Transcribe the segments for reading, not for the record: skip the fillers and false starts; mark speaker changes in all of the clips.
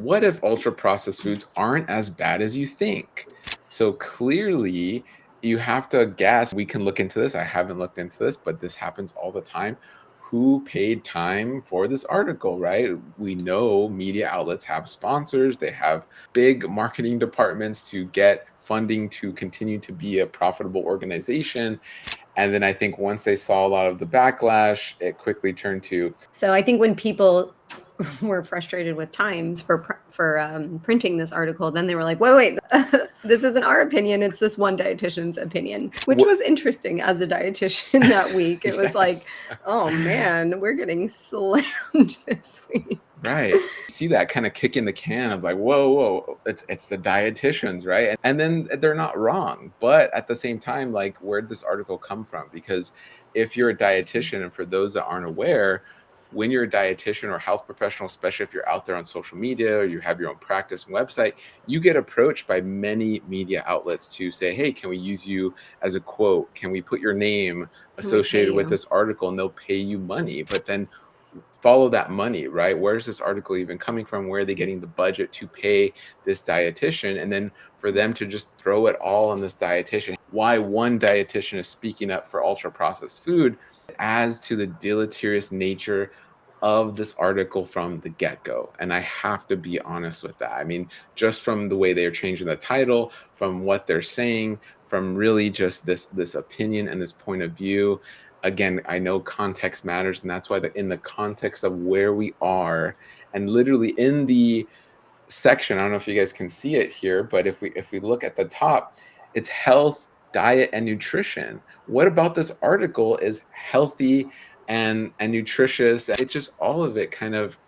Speaker 1: What if ultra processed foods aren't as bad as you think? So clearly, you have to guess. We can look into this. I haven't looked into this, but this happens all the time. Who paid time for this article, right? We know media outlets have sponsors, they have big marketing departments to get funding to continue to be a profitable organization. And then I think once they saw a lot of the backlash, it quickly turned to,
Speaker 2: So I think when people were frustrated with Times for printing this article, then they were like, wait, this isn't our opinion. It's this one dietitian's opinion, which
Speaker 1: what?
Speaker 2: was interesting as a dietitian that week. It was like,
Speaker 1: Yes.
Speaker 2: oh man, we're getting slammed this week.
Speaker 1: Right. You see that kind of kick in the can of like, whoa, whoa, it's the dietitians, right? And then they're not wrong. But at the same time, like, where'd this article come from? Because if you're a dietitian, and for those that aren't aware, when you're a dietitian or health professional, especially if you're out there on social media or you have your own practice and website, you get approached by many media outlets to say, hey, can we use you as a quote? Can we put your name
Speaker 2: Can we pay
Speaker 1: associated with
Speaker 2: you?
Speaker 1: this article? And they'll pay you money. But then follow that money, right? Where's this article even coming from? Where are they getting the budget to pay this dietitian? And then for them to just throw it all on this dietitian, why one dietitian is speaking up for ultra processed food adds to the deleterious nature of this article from the get-go. And I have to be honest with that. I mean, just from the way they're changing the title, from what they're saying, from really just this opinion and this point of view. Again, I know context matters, and that's why in the context of where we are, and literally in the section, I don't know if you guys can see it here, but if we look at the top, it's health, diet, and nutrition. What about this article is healthy and nutritious? It's just all of it kind of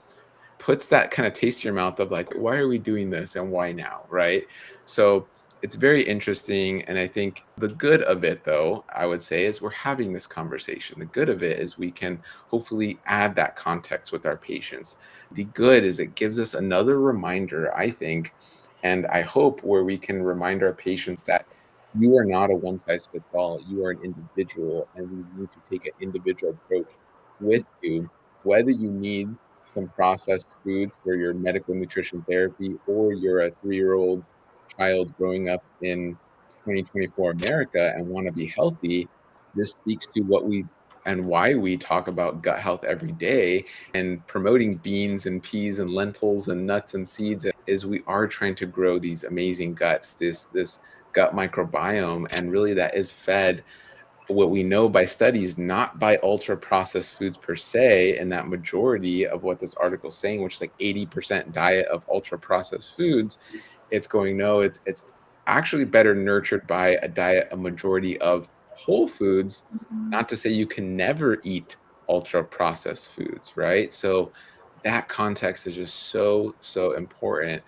Speaker 1: puts that kind of taste in your mouth of like, why are we doing this and why now, right? So it's very interesting. And I think the good of it, though, I would say, is we're having this conversation. The good of it is we can hopefully add that context with our patients. The good is it gives us another reminder, I think, and I hope where we can remind our patients that you are not a one size fits all. You are an individual, and we need to take an individual approach with you, whether you need some processed foods for your medical nutrition therapy, or you're a 3-year-old child growing up in 2024 America and want to be healthy. This speaks to what we and why we talk about gut health every day and promoting beans and peas and lentils and nuts and seeds is we are trying to grow these amazing guts, this gut microbiome, and really that is fed what we know by studies, not by ultra processed foods per se, and that majority of what this article is saying, which is like 80% diet of ultra processed foods, it's going, no, it's actually better nurtured by a diet, a majority of whole foods, not to say you can never eat ultra processed foods, right? So that context is just so, so important.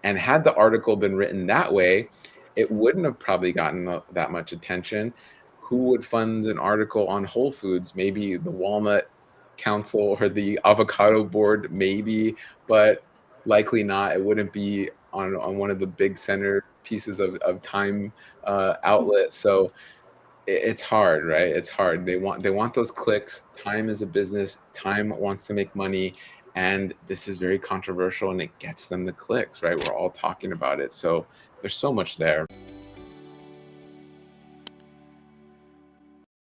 Speaker 1: And had the article been written that way, it wouldn't have probably gotten that much attention. Who would fund an article on Whole Foods? Maybe the Walnut Council or the Avocado Board, maybe, but likely not. It wouldn't be on one of the big center pieces of time outlets. So it's hard, right? It's hard. They want those clicks. Time is a business. Time wants to make money, and this is very controversial, and it gets them the clicks, right? We're all talking about it. So there's so much there.